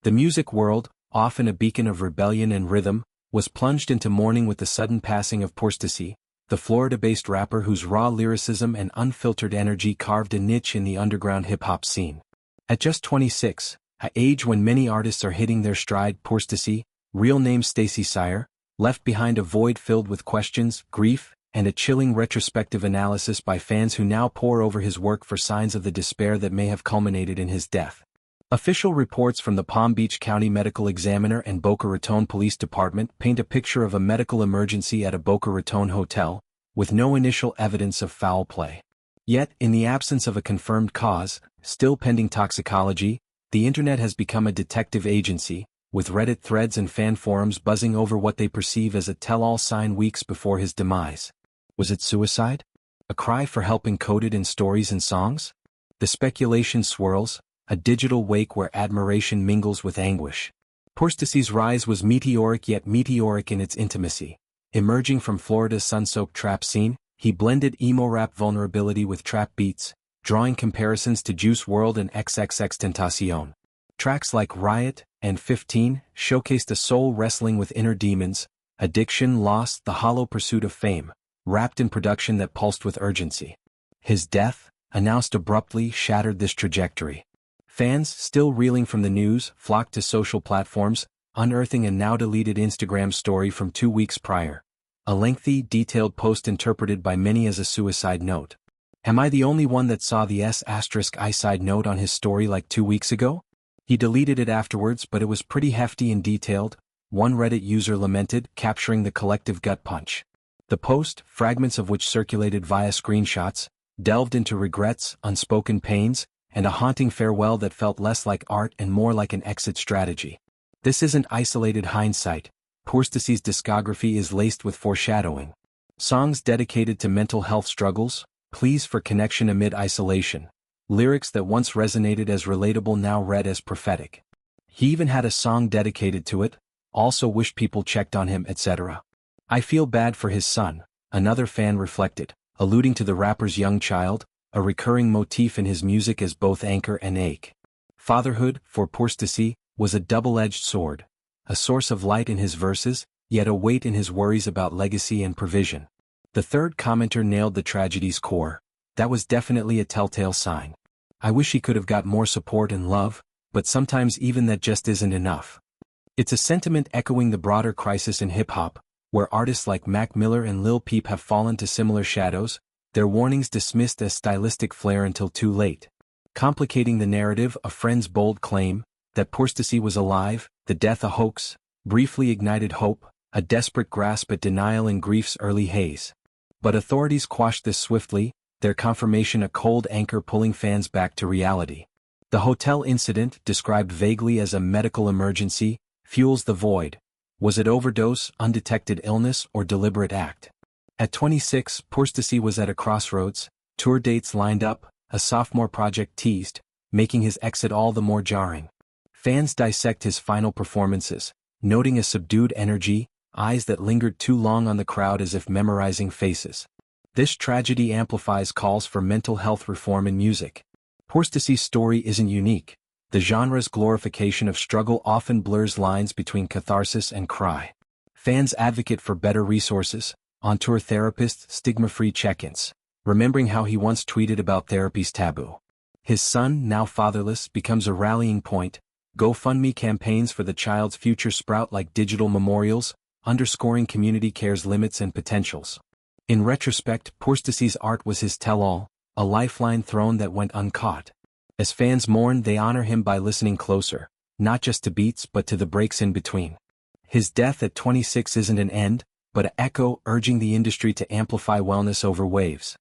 The music world, often a beacon of rebellion and rhythm, was plunged into mourning with the sudden passing of PoorStacy, the Florida-based rapper whose raw lyricism and unfiltered energy carved a niche in the underground hip-hop scene. At just 26, an age when many artists are hitting their stride, PoorStacy, real name Stacy Sire, left behind a void filled with questions, grief, and a chilling retrospective analysis by fans who now pore over his work for signs of the despair that may have culminated in his death. Official reports from the Palm Beach County Medical Examiner and Boca Raton Police Department paint a picture of a medical emergency at a Boca Raton hotel, with no initial evidence of foul play. Yet, in the absence of a confirmed cause, still pending toxicology, the internet has become a detective agency, with Reddit threads and fan forums buzzing over what they perceive as a tell-all sign weeks before his demise. Was it suicide? A cry for help encoded in stories and songs? The speculation swirls, a digital wake where admiration mingles with anguish. PoorStacy's rise was meteoric, yet meteoric in its intimacy. Emerging from Florida's sun-soaked trap scene, he blended emo rap vulnerability with trap beats, drawing comparisons to Juice WRLD and XXXTentacion. Tracks like Riot and 15 showcased a soul wrestling with inner demons, addiction, loss, the hollow pursuit of fame, wrapped in production that pulsed with urgency. His death, announced abruptly, shattered this trajectory. Fans, still reeling from the news, flocked to social platforms, unearthing a now-deleted Instagram story from 2 weeks prior. A lengthy, detailed post interpreted by many as a suicide note. Am I the only one that saw the S*I side note on his story like 2 weeks ago? He deleted it afterwards, but it was pretty hefty and detailed, one Reddit user lamented, capturing the collective gut punch. The post, fragments of which circulated via screenshots, delved into regrets, unspoken pains, and a haunting farewell that felt less like art and more like an exit strategy. This isn't isolated hindsight. PoorStacy's discography is laced with foreshadowing. Songs dedicated to mental health struggles, pleas for connection amid isolation. Lyrics that once resonated as relatable now read as prophetic. He even had a song dedicated to it, also wished people checked on him, etc. I feel bad for his son, another fan reflected, alluding to the rapper's young child, a recurring motif in his music as both anchor and ache. Fatherhood, for PoorStacy, was a double-edged sword, a source of light in his verses, yet a weight in his worries about legacy and provision. The third commenter nailed the tragedy's core. That was definitely a telltale sign. I wish he could have got more support and love, but sometimes even that just isn't enough. It's a sentiment echoing the broader crisis in hip-hop, where artists like Mac Miller and Lil Peep have fallen to similar shadows, their warnings dismissed as stylistic flair until too late. Complicating the narrative, a friend's bold claim, that PoorStacy was alive, the death a hoax, briefly ignited hope, a desperate grasp at denial in grief's early haze. But authorities quashed this swiftly, their confirmation a cold anchor pulling fans back to reality. The hotel incident, described vaguely as a medical emergency, fuels the void. Was it overdose, undetected illness, or deliberate act? At 26, PoorStacy was at a crossroads, tour dates lined up, a sophomore project teased, making his exit all the more jarring. Fans dissect his final performances, noting a subdued energy, eyes that lingered too long on the crowd as if memorizing faces. This tragedy amplifies calls for mental health reform in music. PoorStacy's story isn't unique. The genre's glorification of struggle often blurs lines between catharsis and cry. Fans advocate for better resources, on-tour therapists, stigma-free check-ins, remembering how he once tweeted about therapy's taboo. His son, now fatherless, becomes a rallying point. GoFundMe campaigns for the child's future sprout like digital memorials, underscoring community care's limits and potentials. In retrospect, PoorStacy's art was his tell-all, a lifeline thrown that went uncaught. As fans mourn, they honor him by listening closer, not just to beats but to the breaks in between. His death at 26 isn't an end, but an echo urging the industry to amplify wellness over waves.